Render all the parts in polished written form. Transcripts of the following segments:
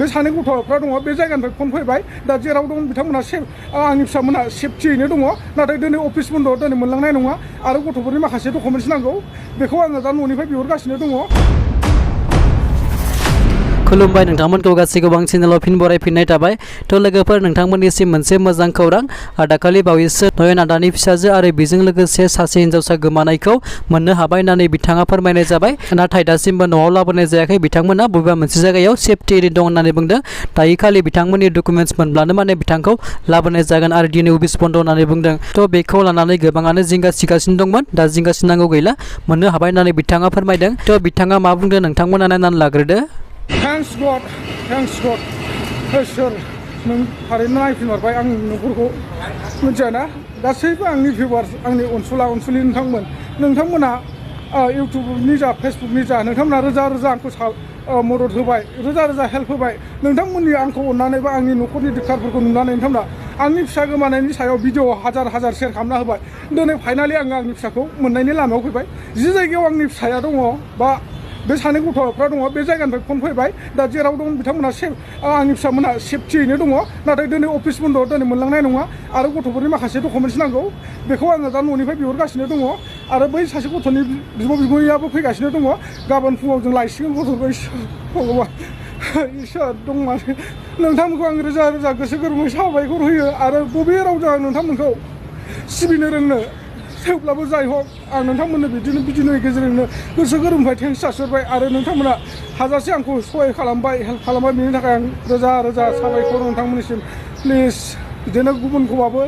बे सानै गथ'फ्रा दङ बे जायगानिफ्राय फन फैबाय दा जेराव दं बिथांमोना आंनि फिसामोना सेफटियैनो दङ नाथाय दिनै अफिस बन्द दिनै मोनलांनाय नङा आरो गथ'फोरनि माखासे डकुमेन्टस नांगौ बेखौ आङो दा न'निफ्राय बिहरगासिनो दङ। खुलुमबाय नोंथांमोनखौ गासैखौबो आं चेनेलाव फिन बरायफिननाय थाबाय। थ' लोगोफोर नोंथांमोननिसिम मोनसे मोजां खौरां दाखालि बावैसो नयन आदानि फिसाजो आरो बेजों लोगोसे सासे हिनजावसा गोमानायखौ मोननो हाबाय होननानै बिथाङा फोरमायनाय जाबाय। नाथाय दासिमबो न'आव लाबोनाय जायाखै। बिथांमोना बबेबा मोनसे जायगायाव सेफटियै दं होननानै बुंदों। दायो खालि बिथांमोननि डकुमेन्टस मोनब्लानो माने बिथांखौ लाबोनाय जागोन आरो दिनै अफिस बन्द होननानै बुंदों। थ' बेखौ लानानै गोबाङानो जिंगा सिगासिनो दंमोन। दा जिंगा सिनांगौ गैला मोननो हाबाय होननानै बिथाङा फोरमायदों। थ' बिथाङा मा बुंदों नोंथांमोना नायनानै लाग्रोदो। थैंक्स गड सोर नों थारैनो नायफिनहरबाय आंनि न'खरखौ मिथियाना गासैबो आंनि भिउवार्स आंनि अनसुलि नोंथांमोना इउटुबनि जा फेसबुकनि जा नोंथांमोना रोजा रोजा आंखौ मदद होबाय रोजा रोजा हेल्प होबाय। नोंथांमोननि आंखौ अननानै बा आंनि न'खरनि दिक्कारफोरखौ नुनानै नोंथांमोना आंनि फिसा गोमानायनि सायाव भिडिअ हाजार शेयार खालामना होबाय। दिनै फाइनालि आङो आंनि फिसाखौ मोननायनि लामायाव फैबाय। जि जायगायाव आंनि फिसाया दङ बा बे सानै गथ'फ्रा दङ बे जायगानिफ्राय फन फैबाय दा जेराव दं बिथांमोना आंनि फिसामोना सेफटियैनो दङ नाथाय दिनै अफिस बन्द दिनै मोनलांनाय नङा आरो गथ'फोरनि माखासे डकुमेन्टस नांगौ बेखौ आङो दा न'निफ्राय बिहरगासिनो दङ आरो बै सासे गथ'नि बिगुमैयाबो फैगासिनो दङ। गाबोन फुङाव जों लायसिगोन गथ'खौ भगबान इसोर दं माने नोंथांमोनखौ आं रोजा रोजा गोसो गोरबोयै साबायखर होयो आरो बबे रावजों आं नोंथांमोनखौ सिबिनो रोंनो थेवब्लाबो जाय हक आं नोंथांमोननो बिदिनो गेजेरजोंनो गोसो गोरबोनिफ्राय थेंक्स जासिहरबाय आरो नोंथांमोना हाजासे आंखौ सहाय खालामबाय हेल्प खालामबाय बेनि थाखाय आं रोजा रोजा साबायखर नोंथांमोननिसिम प्लिज बिदिनो गुबुनखौबाबो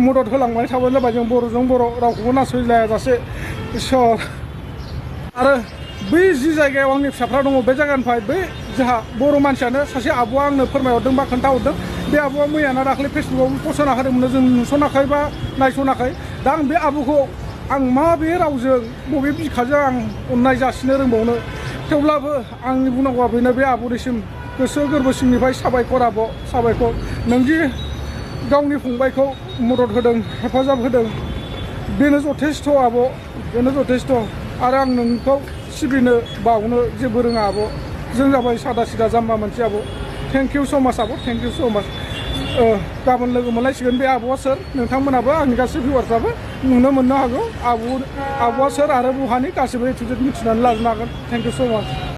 मदद होलांबाय थाबानो जाबाय। जों बर'जों बर' रावखौबो नासयलायाजासे इसोर आरो बै जि जायगायाव आंनि फिसाफ्रा दङ बे जायगानिफ्राय बै जोंहा बर' मानसियानो सासे आब'आ आंनो फोरमायहरदों बा खोन्थाहरदों। बे आब'आ मैयाना दाखालि फेसबुकाव पस्ट होना होदोंमोन जों नुसनाखै बा नायसनाखै। दा आं बे आब'खौ आं माबे रावजों बबे बिखाजों आं अननाय जासिनो रोंबावनो थेवब्लाबो आंनि बुंनांगौआ बेनो बे आब'निसिम गोसो गोरबो सिंनिफ्राय साबायखर आब' साबायखर नोंदि गावनि फंबायखौ मदद होदों हेफाजाब होदों बेनो जथेस्थ' आब' बेनो जथेस्थ' आरो आं नोंखौ सिबिनो बावनो जेबो रोङा आब' जों जाबाय सादा सिदा जाम्बा मोनसे आब' थेंक इउ स' माच आब' थेंक इउ स' माच। गाबोन लोगो मोनलायसिगोन बे आब'आ सोर नोंथांमोनाबो आंनि गासै भिउवार्सफ्राबो नुनो मोननो हागौ आब'आ सोर आरो बहानि गासैबो ए टु जेड मिथिनानै लाजोबनो हागोन। थेंक इउ स' माच।